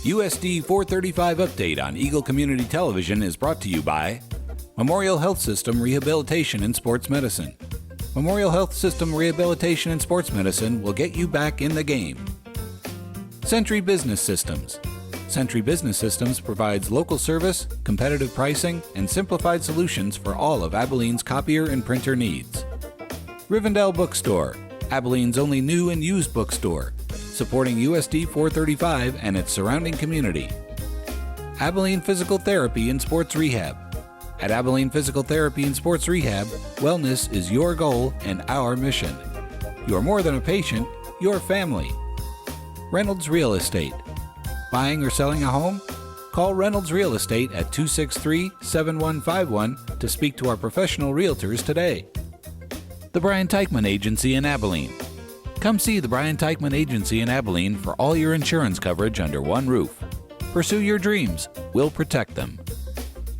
USD 435 update on Eagle Community Television is brought to you by Memorial Health System Rehabilitation and Sports Medicine. Memorial Health System Rehabilitation and Sports Medicine will get you back in the game. Century Business Systems. Century Business Systems provides local service, competitive pricing, and simplified solutions for all of Abilene's copier and printer needs. Rivendell Bookstore, Abilene's only new and used bookstore, supporting USD 435 and its surrounding community. Abilene Physical Therapy and Sports Rehab. At Abilene Physical Therapy and Sports Rehab, wellness is your goal and our mission. You're more than a patient, you're family. Reynolds Real Estate. Buying or selling a home? Call Reynolds Real Estate at 263-7151 to speak to our professional realtors today. The Brian Teichman Agency in Abilene. Come see the Brian Teichman Agency in Abilene for all your insurance coverage under one roof. Pursue your dreams. We'll protect them.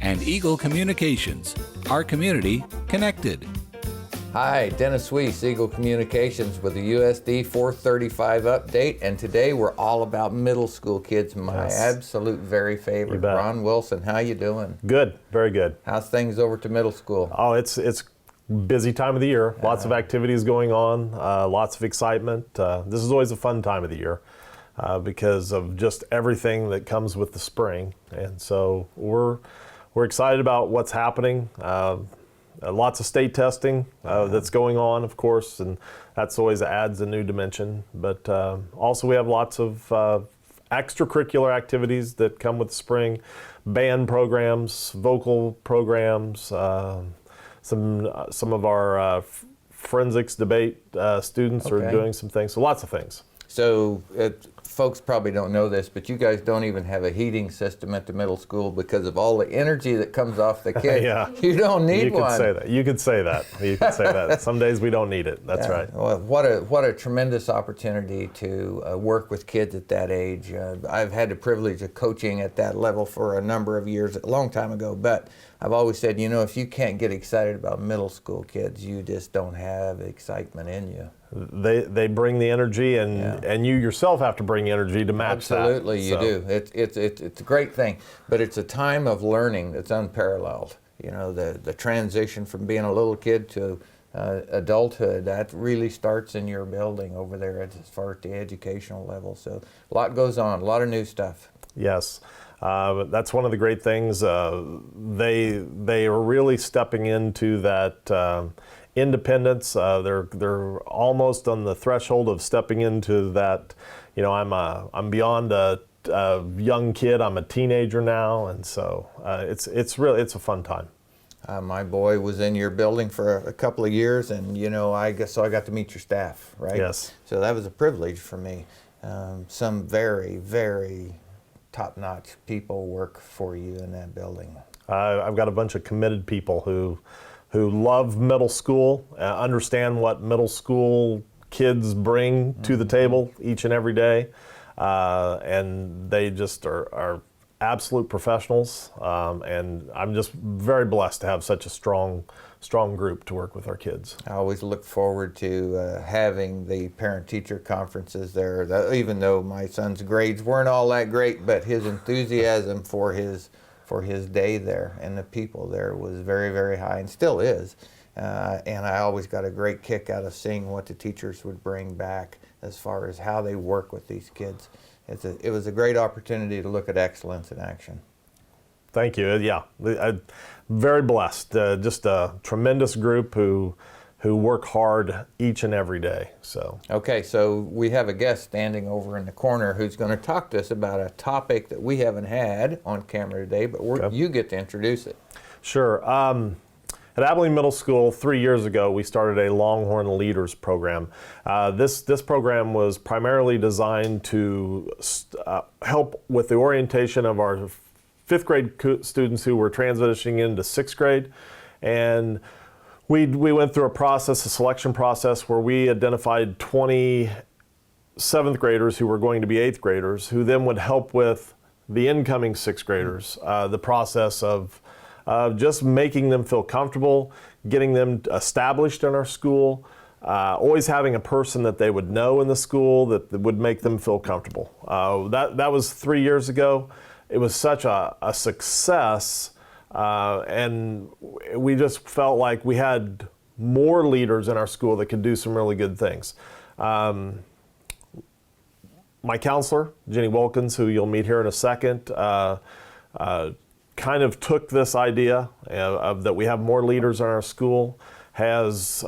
And Eagle Communications. Our community connected. Hi, Dennis Weiss, Eagle Communications with the USD 435 update, and today we're all about middle school kids, my absolute very favorite. Ron Wilson, how you doing? Good, very good. How's things over to middle school? Oh, it's busy time of the year. Lots of activities going on, lots of excitement. This is always a fun time of the year because of just everything that comes with the spring, and so we're excited about what's happening. Lots of state testing that's going on, of course, and that's always adds a new dimension. But also we have lots of extracurricular activities that come with the spring, band programs, vocal programs, some of our forensics debate students are doing some things, so lots of things. So folks probably don't know this, but you guys don't even have a heating system at the middle school because of all the energy that comes off the kids. Yeah. You don't need one. You could say that. You could say that. You could say that. Some days we don't need it. That's right. Well, what a tremendous opportunity to work with kids at that age. I've had the privilege of coaching at that level for a number of years, a long time ago, but I've always said, you know, if you can't get excited about middle school kids, you just don't have excitement in you. They bring the energy, and you yourself have to bring energy to match that. Absolutely, you do. It's a great thing, but it's a time of learning that's unparalleled. You know, the transition from being a little kid to adulthood, that really starts in your building over there as far as the educational level. So a lot goes on, a lot of new stuff. Yes. That's one of the great things. They are really stepping into that independence. They're almost on the threshold of stepping into that. You know, I'm beyond a young kid. I'm a teenager now, and so it's a fun time. My boy was in your building for a couple of years, and you know, I got to meet your staff, right? Yes. So that was a privilege for me. Some very, very top-notch people work for you in that building. I've got a bunch of committed people who love middle school, understand what middle school kids bring to the table each and every day, and they just are absolute professionals, and I'm just very blessed to have such a strong group to work with our kids. I always look forward to having the parent-teacher conferences there, even though my son's grades weren't all that great, but his enthusiasm for his day there and the people there was very, very high, and still is. And I always got a great kick out of seeing what the teachers would bring back as far as how they work with these kids. It was a great opportunity to look at excellence in action. Thank you. Yeah, I'm very blessed. Just a tremendous group who work hard each and every day. So. Okay, so we have a guest standing over in the corner who's going to talk to us about a topic that we haven't had on camera today, but you get to introduce it. Sure. At Abilene Middle School 3 years ago, we started a Longhorn Leaders program. This program was primarily designed to help with the orientation of our fifth grade students who were transitioning into sixth grade, and we went through a selection process where we identified 20 seventh graders who were going to be eighth graders, who then would help with the incoming sixth graders, the process of just making them feel comfortable, getting them established in our school, always having a person that they would know in the school that would make them feel comfortable. That was 3 years ago. It was such a success, and we just felt like we had more leaders in our school that could do some really good things. My counselor, Jenny Wilkins, who you'll meet here in a second, kind of took this idea of that we have more leaders in our school, has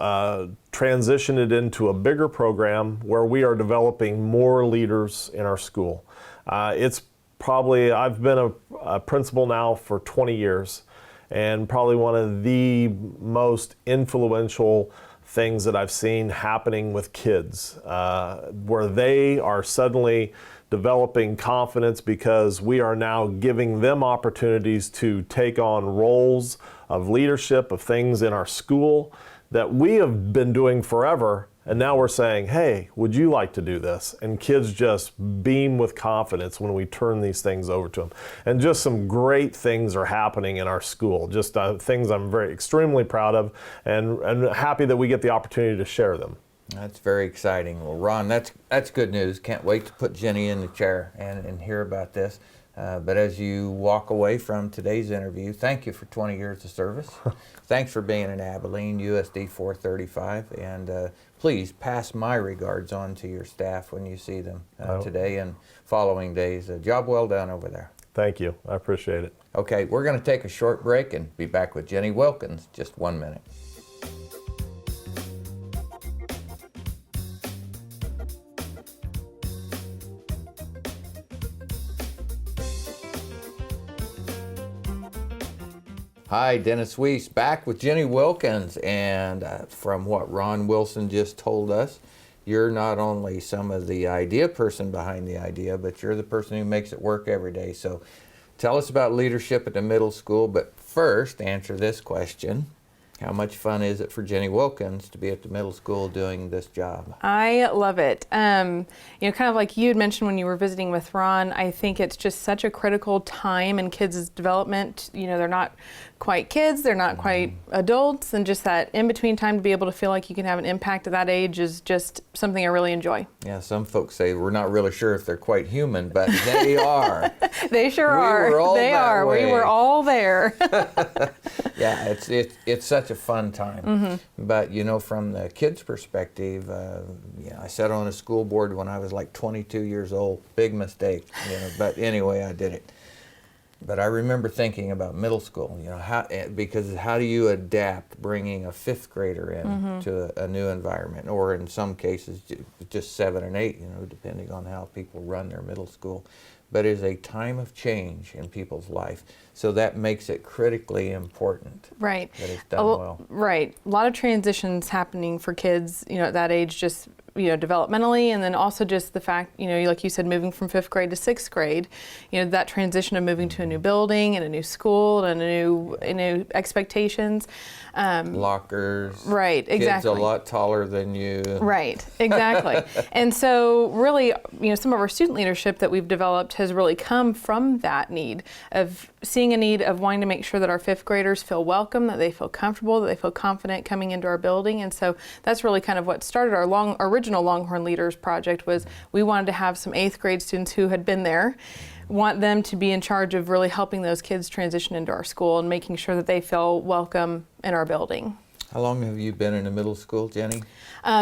transitioned it into a bigger program where we are developing more leaders in our school. It's probably, I've been a principal now for 20 years, and probably one of the most influential things that I've seen happening with kids, where they are suddenly developing confidence because we are now giving them opportunities to take on roles of leadership, of things in our school that we have been doing forever. And now we're saying, hey, would you like to do this? And kids just beam with confidence when we turn these things over to them. And just some great things are happening in our school. Just things I'm extremely proud of and happy that we get the opportunity to share them. That's very exciting. Well, Ron, that's good news. Can't wait to put Jenny in the chair and hear about this. But as you walk away from today's interview, thank you for 20 years of service. Thanks for being in Abilene, USD 435. And please pass my regards on to your staff when you see them today and following days. Job well done over there. Thank you. I appreciate it. Okay, we're going to take a short break and be back with Jenny Wilkins just 1 minute. Hi, Dennis Weiss, back with Jenny Wilkins, and from what Ron Wilson just told us, you're not only some of the idea person behind the idea, but you're the person who makes it work every day. So tell us about leadership at the middle school, but first answer this question. How much fun is it for Jenny Wilkins to be at the middle school doing this job? I love it. Kind of like you had mentioned when you were visiting with Ron, I think it's just such a critical time in kids' development. They're not quite kids, they're not quite adults, and just that in-between time to be able to feel like you can have an impact at that age is just something I really enjoy. Yeah, some folks say we're not really sure if they're quite human, but they are. They sure are. They are. We were all there. Yeah, it's such a fun time. Mm-hmm. But from the kids' perspective, I sat on a school board when I was like 22 years old. Big mistake, But anyway, I did it. But I remember thinking about middle school, because how do you adapt bringing a fifth grader in to a new environment, or in some cases just 7 and 8, depending on how people run their middle school. But it's a time of change in people's life, so that makes it critically important. Right. That it's done well. Right. A lot of transitions happening for kids, at that age, just developmentally, and then also just the fact, like you said, moving from 5th grade to 6th grade, that transition of moving to a new building and a new school and a new expectations. Lockers. Right, exactly. Kids a lot taller than you. Right, exactly. And so really, some of our student leadership that we've developed has really come from that need of seeing a need of wanting to make sure that our 5th graders feel welcome, that they feel comfortable, that they feel confident coming into our building. And so that's really kind of what started our original Longhorn Leaders project. Was we wanted to have some 8th grade students who had been there, want them to be in charge of really helping those kids transition into our school and making sure that they feel welcome in our building. How long have you been in the middle school, Jenny?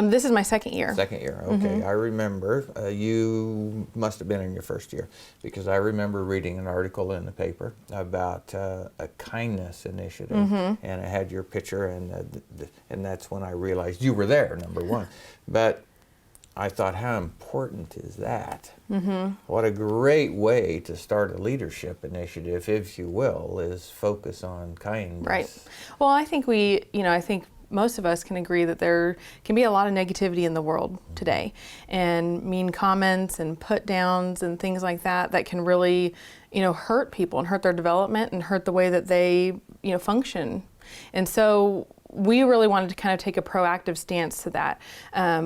This is my 2nd year. 2nd year, okay. Mm-hmm. I remember you must have been in your 1st year, because I remember reading an article in the paper about a kindness initiative, and it had your picture, and that's when I realized you were there, number one. But I thought, how important is that? Mm-hmm. What a great way to start a leadership initiative, if you will, is focus on kindness. Right. Well, I think I think most of us can agree that there can be a lot of negativity in the world today, and mean comments and put downs and things like that can really, hurt people and hurt their development and hurt the way that they, function. And so we really wanted to kind of take a proactive stance to that.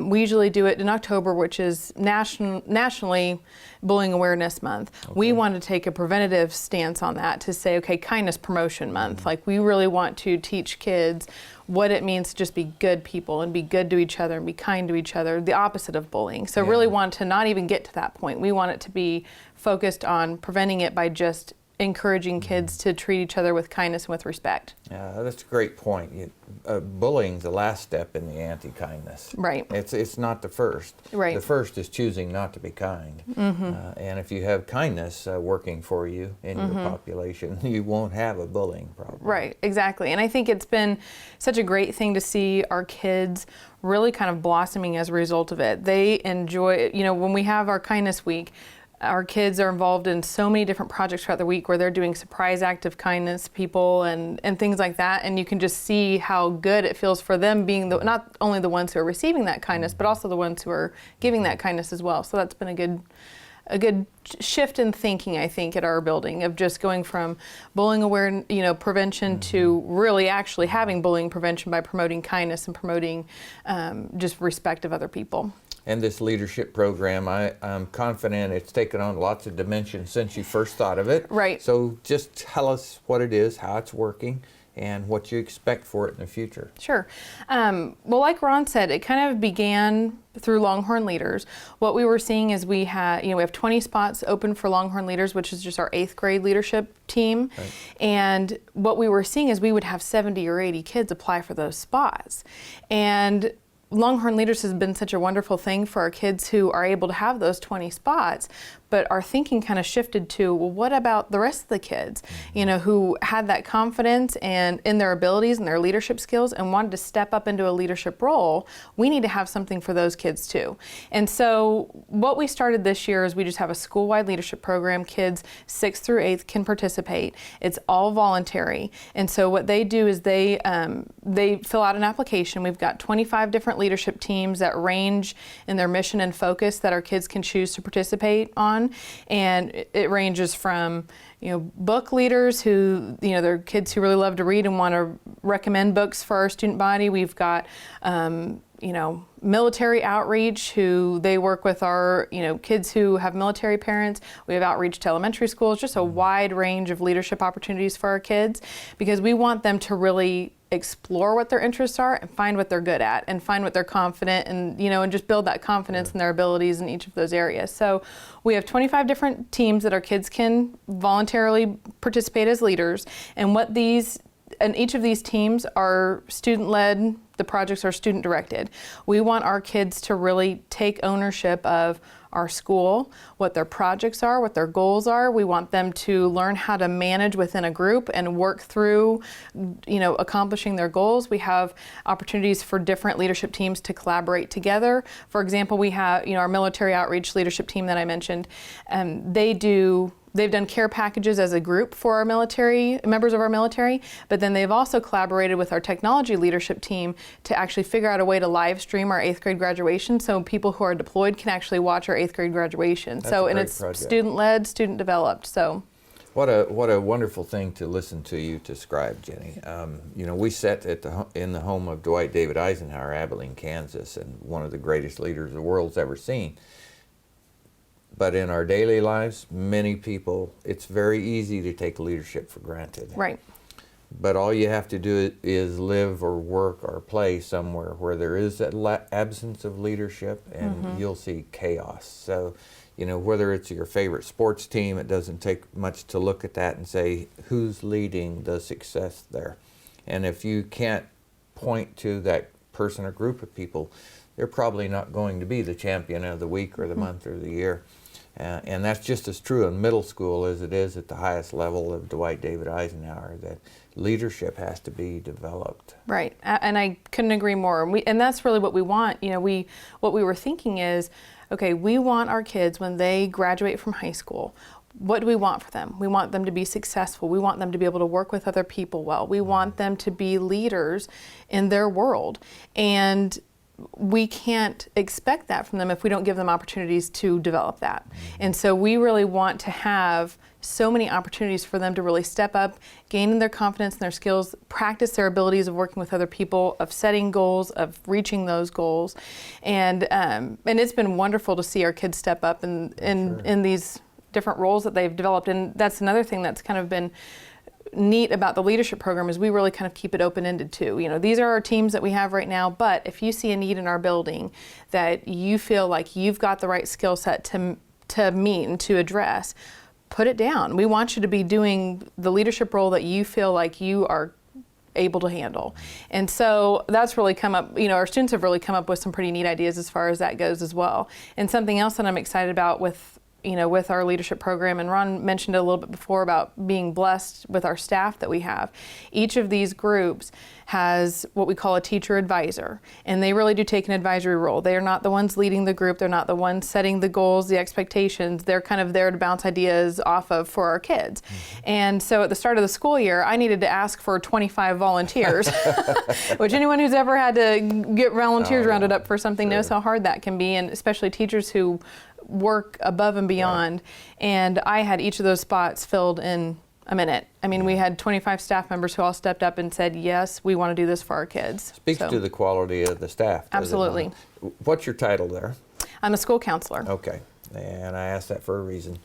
We usually do it in October, which is nationally Bullying Awareness Month. Okay. We wanted to take a preventative stance on that to say, okay, Kindness Promotion Month. Like, we really want to teach kids what it means to just be good people and be good to each other and be kind to each other, the opposite of bullying. So really want to not even get to that point. We want it to be focused on preventing it by just encouraging kids to treat each other with kindness and with respect. Yeah, that's a great point. Bullying's the last step in the anti-kindness. Right. It's not the first. Right. The first is choosing not to be kind. And if you have kindness working for you in your population, you won't have a bullying problem. Right, exactly. And I think it's been such a great thing to see our kids really kind of blossoming as a result of it. They enjoy it. When we have our Kindness Week, our kids are involved in so many different projects throughout the week where they're doing surprise act of kindness to people and things like that. And you can just see how good it feels for them being not only the ones who are receiving that kindness, but also the ones who are giving that kindness as well. So that's been a good shift in thinking, I think, at our building, of just going from bullying prevention to really actually having bullying prevention by promoting kindness and promoting just respect of other people. And this leadership program, I'm confident it's taken on lots of dimensions since you first thought of it. Right. So just tell us what it is, how it's working, and what you expect for it in the future. Sure. Well, like Ron said, it kind of began through Longhorn Leaders. What we were seeing is we have 20 spots open for Longhorn Leaders, which is just our 8th grade leadership team. Right. And what we were seeing is we would have 70 or 80 kids apply for those spots. And Longhorn Leaders has been such a wonderful thing for our kids who are able to have those 20 spots, but our thinking kind of shifted to, well, what about the rest of the kids, who had that confidence and in their abilities and their leadership skills and wanted to step up into a leadership role? We need to have something for those kids too. And so what we started this year is we just have a school-wide leadership program. Kids 6th through 8th can participate. It's all voluntary. And so what they do is they fill out an application. We've got 25 different leadership teams that range in their mission and focus that our kids can choose to participate on. And it ranges from, book leaders who, they're kids who really love to read and want to recommend books for our student body. We've got, military outreach, who they work with our, kids who have military parents. We have outreach to elementary schools, just a wide range of leadership opportunities for our kids, because we want them to really explore what their interests are and find what they're good at and find what they're confident and, and just build that confidence in their abilities in each of those areas. So we have 25 different teams that our kids can voluntarily participate as leaders. And each of these teams are student-led. The projects are student-directed. We want our kids to really take ownership of our school, what their projects are, what their goals are. We want them to learn how to manage within a group and work through, accomplishing their goals. We have opportunities for different leadership teams to collaborate together. For example, we have, our military outreach leadership team that I mentioned. They've done care packages as a group for our members of our military, but then they've also collaborated with our technology leadership team to actually figure out a way to live stream our 8th grade graduation so people who are deployed can actually watch our 8th grade graduation. And it's student-led, student-developed. So, what a wonderful thing to listen to you describe, Jenny. We sat in the home of Dwight David Eisenhower, Abilene, Kansas, and one of the greatest leaders the world's ever seen. But in our daily lives, many people, it's very easy to take leadership for granted. Right. But all you have to do is live or work or play somewhere where there is that absence of leadership, and you'll see chaos. So, whether it's your favorite sports team, it doesn't take much to look at that and say, who's leading the success there? And if you can't point to that person or group of people, they're probably not going to be the champion of the week or the month or the year. And that's just as true in middle school as it is at the highest level of Dwight David Eisenhower, that leadership has to be developed. Right, and I couldn't agree more. And that's really what we want. What we were thinking is, okay, we want our kids, when they graduate from high school, what do we want for them? We want them to be successful. We want them to be able to work with other people well. We want them to be leaders in their world. And we can't expect that from them if we don't give them opportunities to develop that. And so we really want to have so many opportunities for them to really step up, gain their confidence and their skills, practice their abilities of working with other people, of setting goals, of reaching those goals. And it's been wonderful to see our kids step up in these different roles that they've developed. And that's another thing that's kind of been neat about the leadership program is we really kind of keep it open-ended too. You know, these are our teams that we have right now, but if you see a need in our building that you feel like you've got the right skill set to meet and to address, put it down. We want you to be doing the leadership role that you feel like you are able to handle. And so that's really come up, you know, our students have really come up with some pretty neat ideas as far as that goes as well. And something else that I'm excited about with our leadership program, and Ron mentioned a little bit before about being blessed with our staff that we have. Each of these groups has what we call a teacher advisor, and they really do take an advisory role. They are not the ones leading the group. They're not the ones setting the goals, the expectations. They're kind of there to bounce ideas off of for our kids. And so at the start of the school year, I needed to ask for 25 volunteers, which anyone who's ever had to get volunteers rounded up for something knows how hard that can be, and especially teachers who work above and beyond. And I had each of those spots filled in a minute. I mean, we had 25 staff members who all stepped up and said, yes, we want to do this for our kids. Speaks to the quality of the staff. Absolutely. What's your title there? I'm a school counselor. Okay, and I asked that for a reason.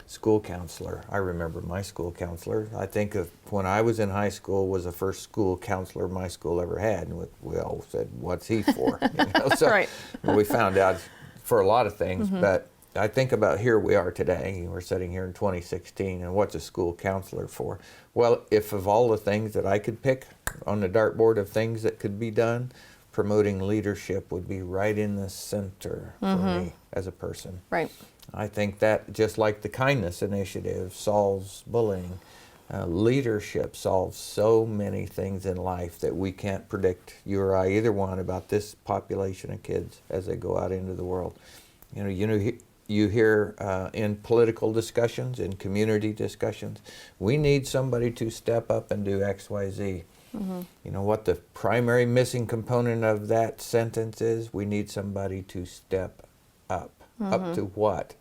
School counselor. I remember my school counselor. I think of when I was in high school was the first school counselor my school ever had, and we all said, "What's he for?" You know? So right. we found out for a lot of things, but I think about here we are today. We're sitting here in 2016, and what's a school counselor for? Well, if of all the things that I could pick on the dartboard of things that could be done, promoting leadership would be right in the center for me as a person. Right. I think that just like the kindness initiative solves bullying, leadership solves so many things in life that we can't predict, you or I, either one, about this population of kids as they go out into the world. You hear in political discussions, in community discussions, we need somebody to step up and do X, Y, Z. You know what the primary missing component of that sentence is? We need somebody to step up. Up to what?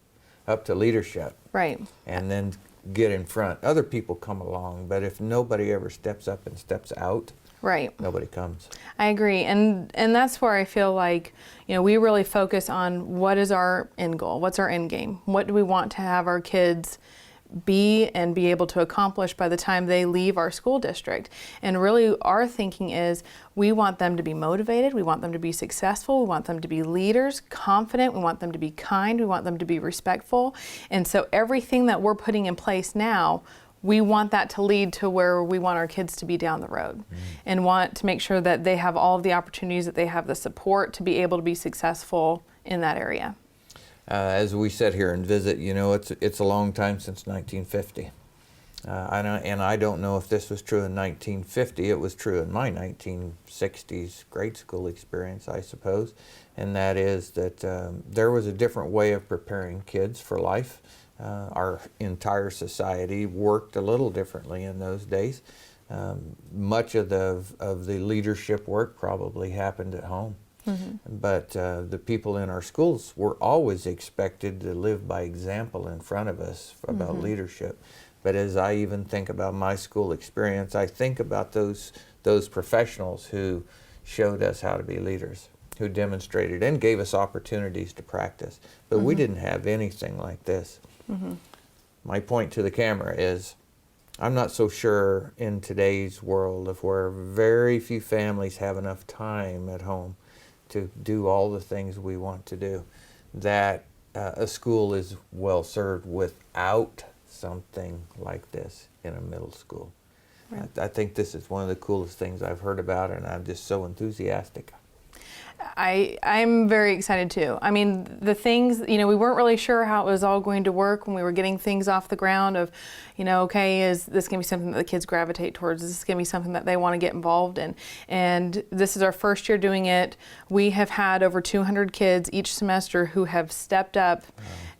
Up to leadership. Right. And then get in front. Other people come along, but if nobody ever steps up and steps out, right, nobody comes. I agree, and that's where I feel like, you know, we really focus on what is our end goal, what's our end game, what do we want to have our kids be and be able to accomplish by the time they leave our school district. And really our thinking is we want them to be motivated, we want them to be successful, we want them to be leaders, confident, we want them to be kind, we want them to be respectful. And so everything that we're putting in place now, we want that to lead to where we want our kids to be down the road, and want to make sure that they have all of the opportunities, that they have the support to be able to be successful in that area. As we sit here and visit, you know, it's a long time since 1950. And I don't know if this was true in 1950. It was true in my 1960s grade school experience, I suppose. And that is that there was a different way of preparing kids for life. Our entire society worked a little differently in those days. Much of the leadership work probably happened at home. But the people in our schools were always expected to live by example in front of us about leadership. But as I even think about my school experience, I think about those professionals who showed us how to be leaders, who demonstrated and gave us opportunities to practice. But we didn't have anything like this. My point to the camera is, I'm not so sure in today's world of where very few families have enough time at home to do all the things we want to do, that a school is well served without something like this in a middle school. Right. I think this is one of the coolest things I've heard about, and I'm just so enthusiastic. I'm very excited too. I mean, the things, you know, we weren't really sure how it was all going to work when we were getting things off the ground of, you know, okay, is this going to be something that the kids gravitate towards? Is this going to be something that they want to get involved in? And this is our first year doing it. We have had over 200 kids each semester who have stepped up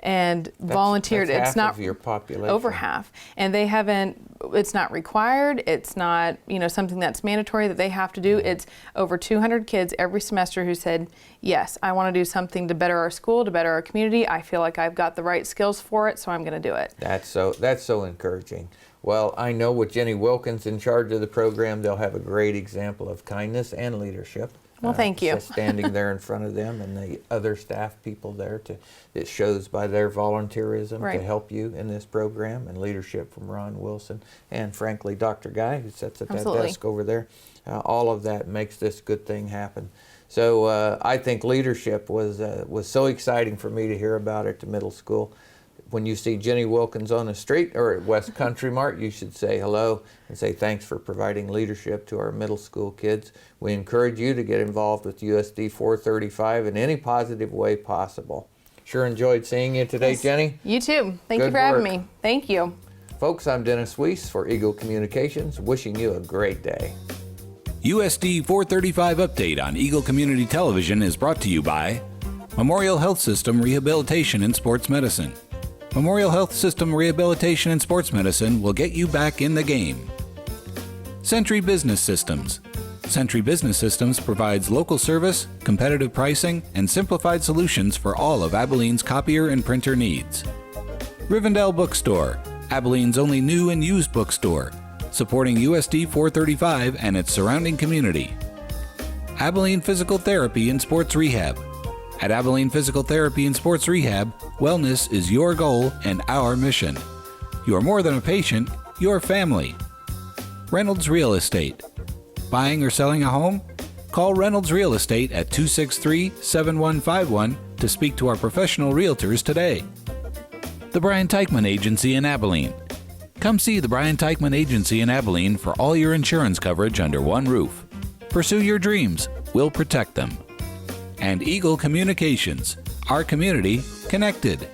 and volunteered. That's it's not half of your population. Over half. And they haven't it's not required. It's not, something that's mandatory that they have to do. It's over 200 kids every semester who said, yes, I want to do something to better our school, to better our community. I feel like I've got the right skills for it, so I'm going to do it. That's so encouraging. Well, I know with Jenny Wilkins in charge of the program, they'll have a great example of kindness and leadership. Well, thank you. So standing there in front of them and the other staff people there, it shows by their volunteerism Right. to help you in this program, and leadership from Ron Wilson and frankly Dr. Guy, who sits at that Absolutely. desk over there. All of that makes this good thing happen. So I think leadership was so exciting for me to hear about at the middle school. When you see Jenny Wilkins on the street or at West Country Mart, you should say hello and say thanks for providing leadership to our middle school kids. We encourage you to get involved with USD 435 in any positive way possible. Sure enjoyed seeing you today, Yes. Jenny. You too. Thank Good you for having work. me. Thank you. Folks, I'm Dennis Weiss for Eagle Communications, wishing you a great day. USD 435 update on Eagle Community Television is brought to you by Memorial Health System Rehabilitation and Sports Medicine. Memorial Health System Rehabilitation and Sports Medicine will get you back in the game. Century Business Systems. Century Business Systems provides local service, competitive pricing, and simplified solutions for all of Abilene's copier and printer needs. Rivendell Bookstore, Abilene's only new and used bookstore, supporting USD 435 and its surrounding community. Abilene Physical Therapy and Sports Rehab. At Abilene Physical Therapy and Sports Rehab, wellness is your goal and our mission. You're more than a patient, you're family. Reynolds Real Estate. Buying or selling a home? Call Reynolds Real Estate at 263-7151 to speak to our professional realtors today. The Brian Teichman Agency in Abilene. Come see the Brian Teichman Agency in Abilene for all your insurance coverage under one roof. Pursue your dreams, we'll protect them. And Eagle Communications, our community connected.